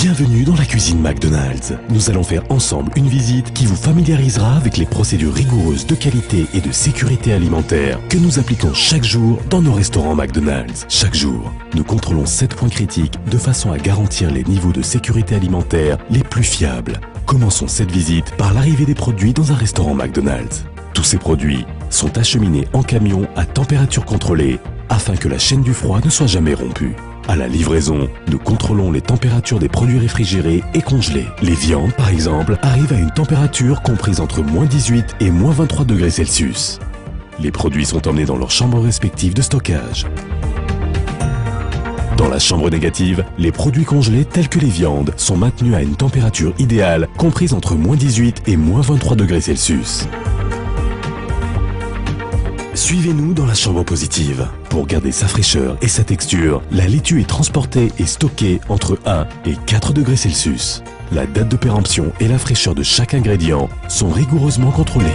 Bienvenue dans la cuisine McDonald's. Nous allons faire ensemble une visite qui vous familiarisera avec les procédures rigoureuses de qualité et de sécurité alimentaire que nous appliquons chaque jour dans nos restaurants McDonald's. Chaque jour, nous contrôlons 7 points critiques de façon à garantir les niveaux de sécurité alimentaire les plus fiables. Commençons cette visite par l'arrivée des produits dans un restaurant McDonald's. Tous ces produits sont acheminés en camion à température contrôlée afin que la chaîne du froid ne soit jamais rompue. À la livraison, nous contrôlons les températures des produits réfrigérés et congelés. Les viandes, par exemple, arrivent à une température comprise entre -18 et -23 degrés Celsius. Les produits sont emmenés dans leurs chambres respectives de stockage. Dans la chambre négative, les produits congelés tels que les viandes sont maintenus à une température idéale comprise entre -18 et -23 degrés Celsius. Suivez-nous dans la chambre positive. Pour garder sa fraîcheur et sa texture, la laitue est transportée et stockée entre 1 et 4 degrés Celsius. La date de péremption et la fraîcheur de chaque ingrédient sont rigoureusement contrôlées.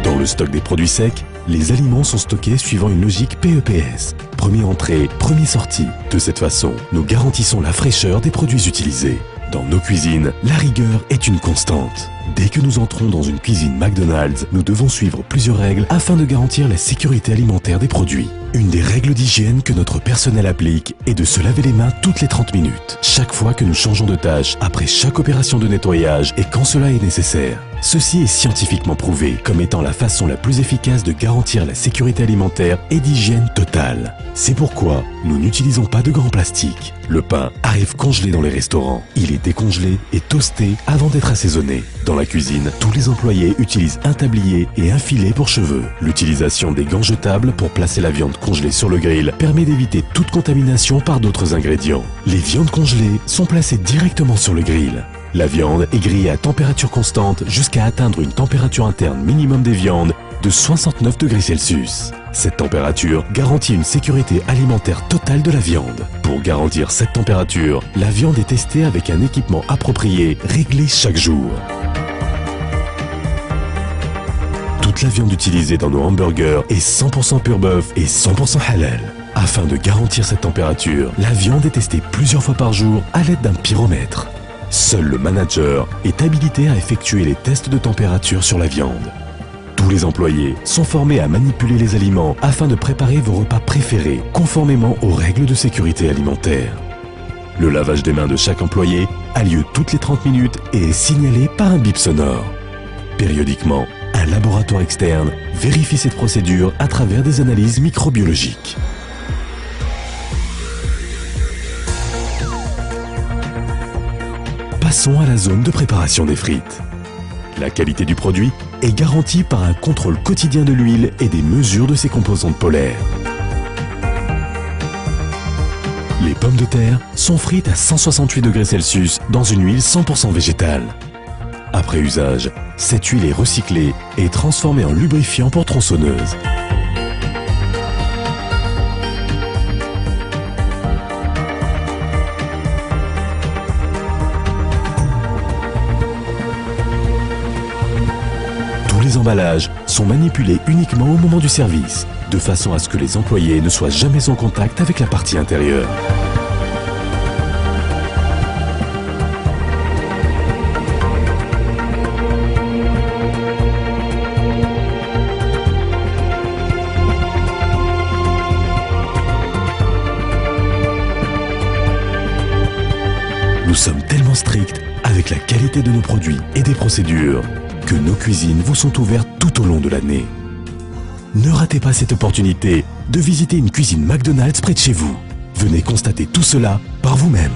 Dans le stock des produits secs, les aliments sont stockés suivant une logique PEPS. Première entrée, première sortie. De cette façon, nous garantissons la fraîcheur des produits utilisés. Dans nos cuisines, la rigueur est une constante. Dès que nous entrons dans une cuisine McDonald's, nous devons suivre plusieurs règles afin de garantir la sécurité alimentaire des produits. Une des règles d'hygiène que notre personnel applique est de se laver les mains toutes les 30 minutes, chaque fois que nous changeons de tâche, après chaque opération de nettoyage et quand cela est nécessaire. Ceci est scientifiquement prouvé comme étant la façon la plus efficace de garantir la sécurité alimentaire et d'hygiène totale. C'est pourquoi nous n'utilisons pas de grands plastiques. Le pain arrive congelé dans les restaurants. Il est décongelé et toasté avant d'être assaisonné. Dans la cuisine, tous les employés utilisent un tablier et un filet pour cheveux. L'utilisation des gants jetables pour placer la viande congelée sur le grill permet d'éviter toute contamination par d'autres ingrédients. Les viandes congelées sont placées directement sur le grill. La viande est grillée à température constante jusqu'à atteindre une température interne minimum des viandes de 69 degrés Celsius. Cette température garantit une sécurité alimentaire totale de la viande. Pour garantir cette température, la viande est testée avec un équipement approprié, réglé chaque jour. Toute la viande utilisée dans nos hamburgers est 100% pur bœuf et 100% halal. Afin de garantir cette température, la viande est testée plusieurs fois par jour à l'aide d'un pyromètre. Seul le manager est habilité à effectuer les tests de température sur la viande. Tous les employés sont formés à manipuler les aliments afin de préparer vos repas préférés conformément aux règles de sécurité alimentaire. Le lavage des mains de chaque employé a lieu toutes les 30 minutes et est signalé par un bip sonore. Périodiquement, un laboratoire externe vérifie cette procédure à travers des analyses microbiologiques. Passons à la zone de préparation des frites. La qualité du produit est garantie par un contrôle quotidien de l'huile et des mesures de ses composantes polaires. Les pommes de terre sont frites à 168 degrés Celsius dans une huile 100% végétale. Après usage, cette huile est recyclée et transformée en lubrifiant pour tronçonneuse. Les emballages sont manipulés uniquement au moment du service, de façon à ce que les employés ne soient jamais en contact avec la partie intérieure. Nous sommes tellement stricts avec la qualité de nos produits et des procédures que nos cuisines vous sont ouvertes tout au long de l'année. Ne ratez pas cette opportunité de visiter une cuisine McDonald's près de chez vous. Venez constater tout cela par vous-même.